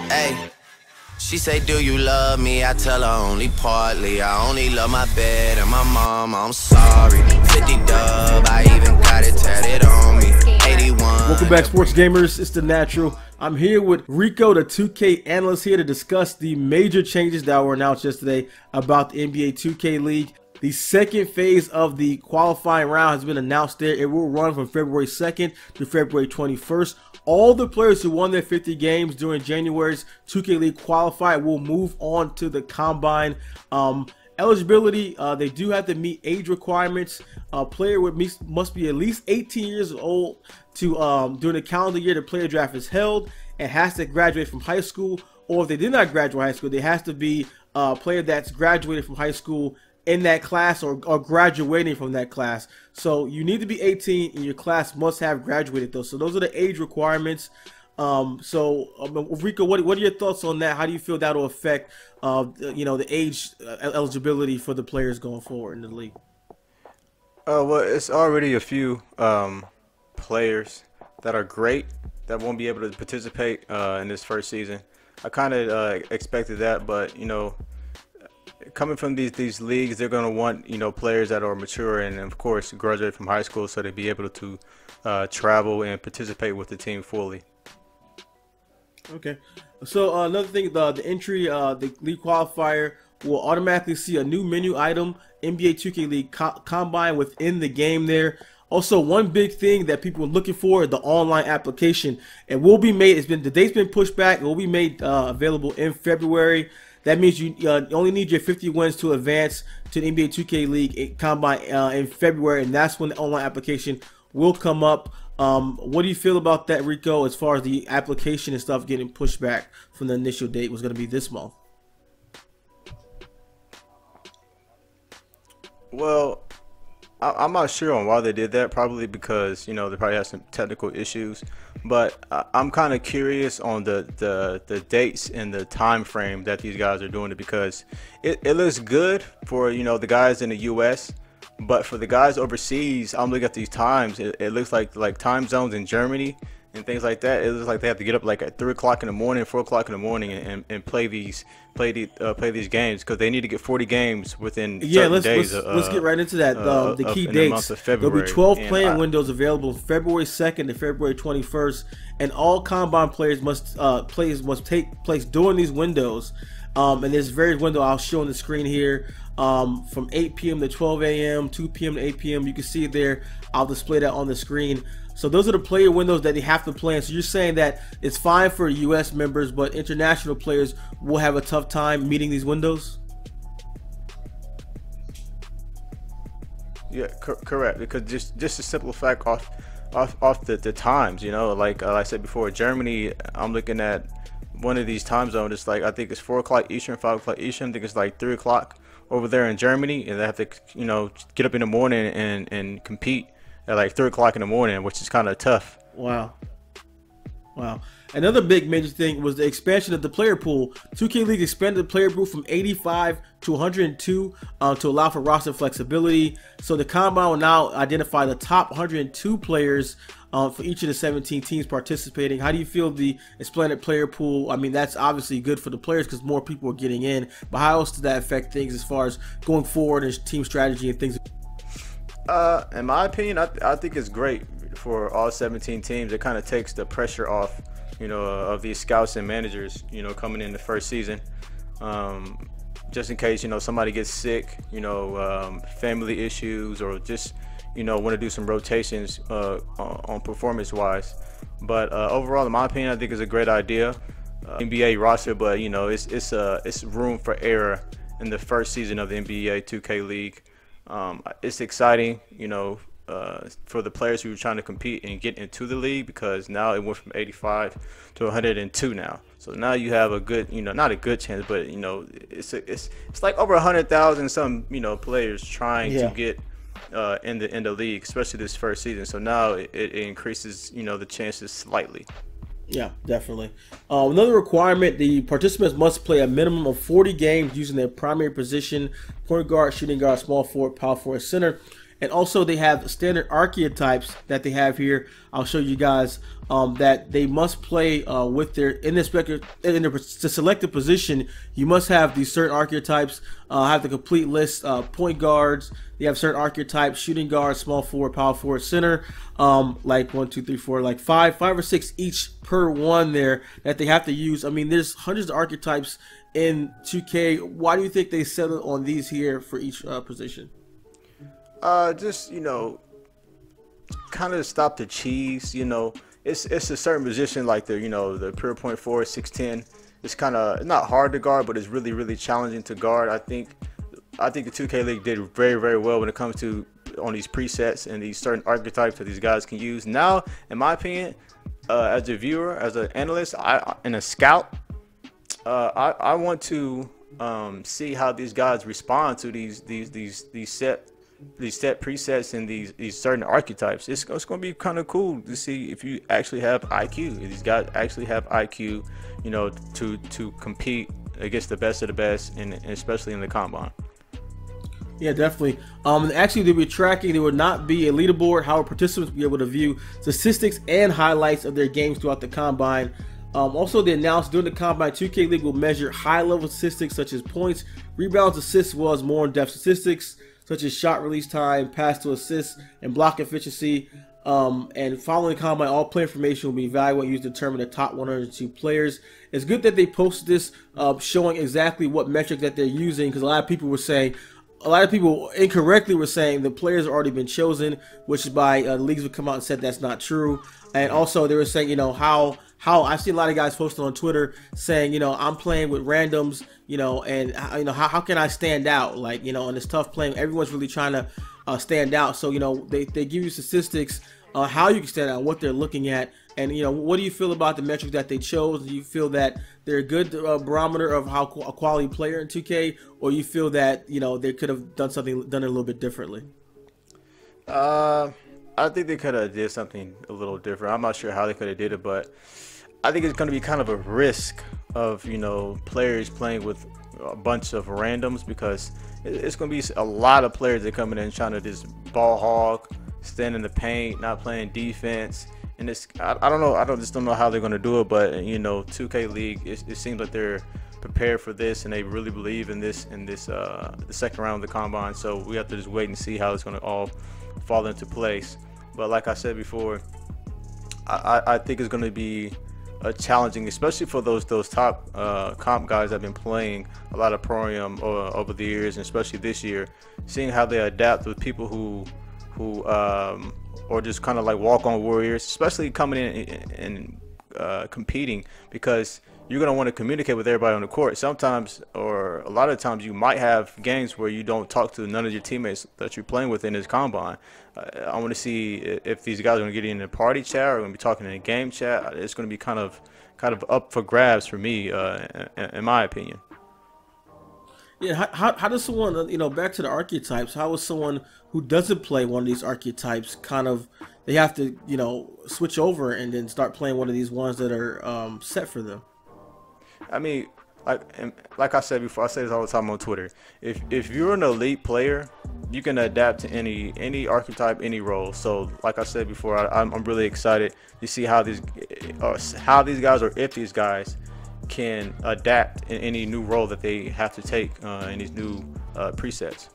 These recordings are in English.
Hey, she say, do you love me? I tell her only partly. I only love my bed and my mom. I'm sorry. 50 dub, I even got it tatted on me. 81. Welcome back, sports gamers. It's the Natural. I'm here with Rico, the 2K analyst, here to discuss the major changes that were announced yesterday about the NBA 2K League. The second phase of the qualifying round has been announced there. It will run from February 2nd to February 21st. All the players who won their 50 games during January's 2K League qualify will move on to the Combine. Eligibility, they do have to meet age requirements. A player must be at least 18 years old to during the calendar year the player draft is held, and has to graduate from high school. Or if they did not graduate high school, there has to be a player that's graduated from high school in that class or graduating from that class. So you need to be 18 and your class must have graduated though. So those are the age requirements. Rico, what are your thoughts on that? How do you feel that will affect the age eligibility for the players going forward in the league? Well, it's already a few players that are great that won't be able to participate in this first season. I kind of expected that, but coming from these leagues, they're going to want players that are mature and of course graduate from high school, so they'll be able to travel and participate with the team fully. Okay, so another thing, the entry, the league qualifier will automatically see a new menu item, NBA 2K League Combine, within the game there. Also, one big thing that people are looking for, the online application. It will be made, the date's been pushed back. It will be made available in February. That means you only need your 50 wins to advance to the NBA 2K League Combine in February, and that's when the online application will come up. What do you feel about that, Rico, as far as the application and stuff getting pushed back from the initial date was going to be this month? Well, I'm not sure on why they did that. Probably because they probably have some technical issues. But I'm kind of curious on the dates and the time frame that these guys are doing it, because it looks good for the guys in the U.S. But for the guys overseas, I'm looking at these times. It looks like time zones in Germany and things like that. It looks like they have to get up like at 3 o'clock in the morning, 4 o'clock in the morning, and play these games, because they need to get 40 games within certain days. Let's get right into that. The key dates. There'll be 12 playing windows available February 2nd to February 21st, and all Combine players must take place during these windows. And there's various windows I'll show on the screen here. From 8 p.m. to 12 a.m., 2 p.m. to 8 p.m. You can see it there. I'll display that on the screen. So those are the player windows that they have to play in. So you're saying that it's fine for U.S. members, but international players will have a tough time meeting these windows? Yeah, correct. Because just a simple fact off the times, like I said before, Germany, I'm looking at one of these time zones. It's like, I think it's 4 o'clock Eastern, 5 o'clock Eastern. I think it's like 3 o'clock over there in Germany, and they have to get up in the morning and compete at like 3 o'clock in the morning, which is kind of tough. Wow. Another big major thing was the expansion of the player pool. 2K League expanded the player pool from 85 to 102 to allow for roster flexibility. So the Combine will now identify the top 102 players for each of the 17 teams participating. How do you feel the expanded player pool? I mean, that's obviously good for the players because more people are getting in, but how else does that affect things as far as going forward and team strategy and things? In my opinion, I think it's great for all 17 teams. It kind of takes the pressure off, of these scouts and managers, coming in the first season. Just in case, somebody gets sick, family issues, or just, want to do some rotations on performance-wise. But overall, in my opinion, I think it's a great idea. NBA roster, but it's room for error in the first season of the NBA 2K League. It's exciting, for the players who are trying to compete and get into the league, because now it went from 85 to 102 now. So now you have a good, not a good chance, but it's like over 100,000 some players trying to get in the league, especially this first season. So now it increases the chances slightly. Yeah, definitely. Another requirement, the participants must play a minimum of 40 games using their primary position: point guard, shooting guard, small forward, power forward, center. And also they have standard archetypes that they have here. I'll show you guys that they must play with their in the selected position. You must have these certain archetypes. Have the complete list. Point guards. They have certain archetypes: shooting guard, small forward, power forward, center. Like 1, 2, 3, 4, like five or six each per one there that they have to use. I mean, there's hundreds of archetypes in 2K. Why do you think they settled on these here for each position? Just, you know, kind of stop the cheese. You know, it's a certain position like the, you know, the pure point forward 6'10". It's kind of not hard to guard, but it's really challenging to guard. I think the 2K League did very well when it comes to on these presets and these certain archetypes that these guys can use. Now, in my opinion, as a viewer, as an analyst, and a scout, I want to see how these guys respond to these set presets and these certain archetypes. It's going to be kind of cool to see if you actually have IQ. If these guys actually have IQ, you know, to compete against the best of the best, and especially in the combine. Yeah, definitely. Actually, they'll be tracking. There will not be a leaderboard. However, participants will be able to view statistics and highlights of their games throughout the combine. Also, they announced during the combine, 2K League will measure high-level statistics such as points, rebounds, assists, as well as more in-depth statistics such as shot release time, pass to assist, and block efficiency. And following the combine, all player information will be evaluated and used to determine the top 102 players. It's good that they posted this, showing exactly what metric that they're using, because a lot of people incorrectly were saying the players have already been chosen, which is by the leagues would come out and said that's not true. And also they were saying, you know, how I've seen a lot of guys posting on Twitter saying, you know, I'm playing with randoms, you know, and you know, how can I stand out? Like, you know, and it's tough playing. Everyone's really trying to stand out. So, you know, they give you statistics how you can stand out, what they're looking at. And, you know, what do you feel about the metric that they chose? Do you feel that they're a good barometer of how a quality player in 2K, or you feel that, you know, they could have done it a little bit differently? I think they could have did something a little different. I'm not sure how they could have did it, but I think it's going to be kind of a risk of, you know, players playing with a bunch of randoms, because it's going to be a lot of players that coming in trying to just ball hog, stand in the paint, not playing defense. And it's, I don't know, just don't know how they're going to do it, but, you know, 2K League, it seems like they're prepared for this, and they really believe in this the second round of the combine. So we have to just wait and see how it's going to all fall into place. But like I said before, I think it's going to be challenging, especially for those top comp guys that have been playing a lot of Pro-Am over the years, and especially this year, seeing how they adapt with people who or just kind of like walk-on warriors, especially coming in and competing, because you're going to want to communicate with everybody on the court. Sometimes, or a lot of times, you might have games where you don't talk to none of your teammates that you're playing with in this combine. I want to see if these guys are going to get in a party chat, or going to be talking in a game chat. It's going to be kind of up for grabs for me, in my opinion. Yeah, how does someone, you know, back to the archetypes, how is someone who doesn't play one of these archetypes they have to, you know, switch over and then start playing one of these ones that are set for them? I mean, like I said before, I say this all the time on Twitter. If you're an elite player, you can adapt to any archetype, any role. So, like I said before, I'm really excited to see how these guys, or if these guys can adapt in any new role that they have to take in these new presets.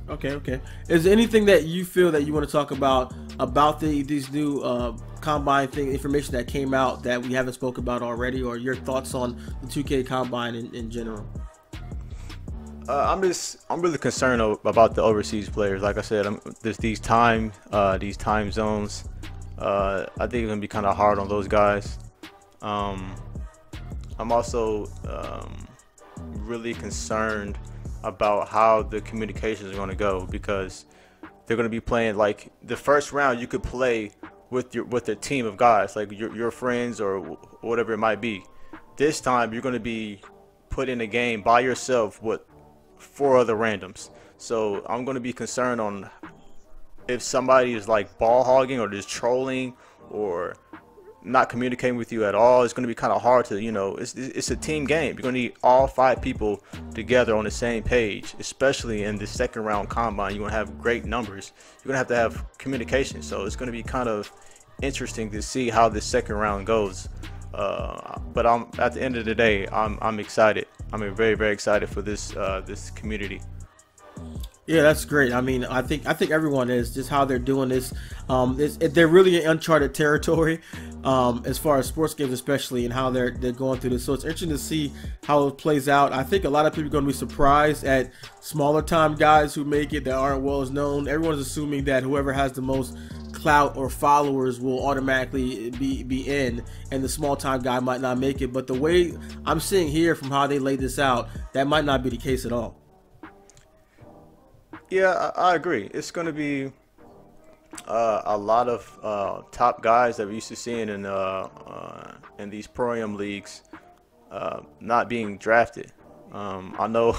Okay. Is there anything that you feel that you want to talk about these new combine information that came out that we haven't spoke about already, or your thoughts on the 2K combine in general? I'm really concerned about the overseas players. Like I said, there's these time zones. I think it's gonna be kind of hard on those guys. I'm also really concerned about how the communications are going to go, because they're going to be playing, like, the first round you could play with a team of guys, like your friends or whatever it might be. This time you're going to be put in a game by yourself with 4 other randoms. So I'm going to be concerned on if somebody is like ball hogging or just trolling, or not communicating with you at all, it's going to be kind of hard to, you know, it's a team game. You're going to need all 5 people together on the same page, especially in the second round combine. You're going to have great numbers. You're going to have communication. So it's going to be kind of interesting to see how this second round goes. But at the end of the day, I'm excited. I'm very, very excited for this community. Yeah, that's great. I mean, I think everyone is, just how they're doing this. They're really in uncharted territory as far as sports games, especially, and how they're going through this. So it's interesting to see how it plays out. I think a lot of people are going to be surprised at smaller time guys who make it that aren't well as known. Everyone's assuming that whoever has the most clout or followers will automatically be in, and the small time guy might not make it. But the way I'm seeing here from how they laid this out, that might not be the case at all. Yeah, I agree. It's going to be a lot of top guys that we're used to seeing in these pro-am leagues not being drafted. I know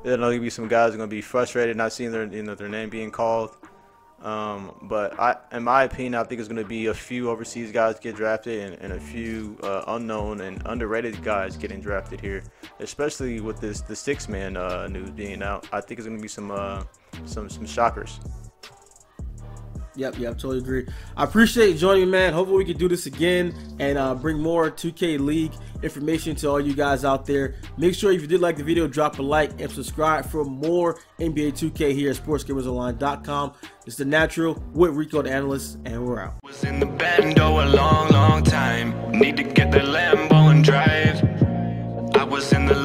there's going to be some guys who are going to be frustrated not seeing their name being called. But in my opinion, I think it's going to be a few overseas guys get drafted and a few unknown and underrated guys getting drafted here, especially with the 6-man news being out. I think it's going to be some shockers. Yep, totally agree. I appreciate you joining me, man. Hopefully we can do this again and bring more 2K League information to all you guys out there. Make sure if you did like the video, drop a like and subscribe for more NBA 2K here at sportsgamersonline.com. It's The Natural with Rico the Analyst, and we're out. Was in the bando a long time. Need to get the Lambo and drive. I was in the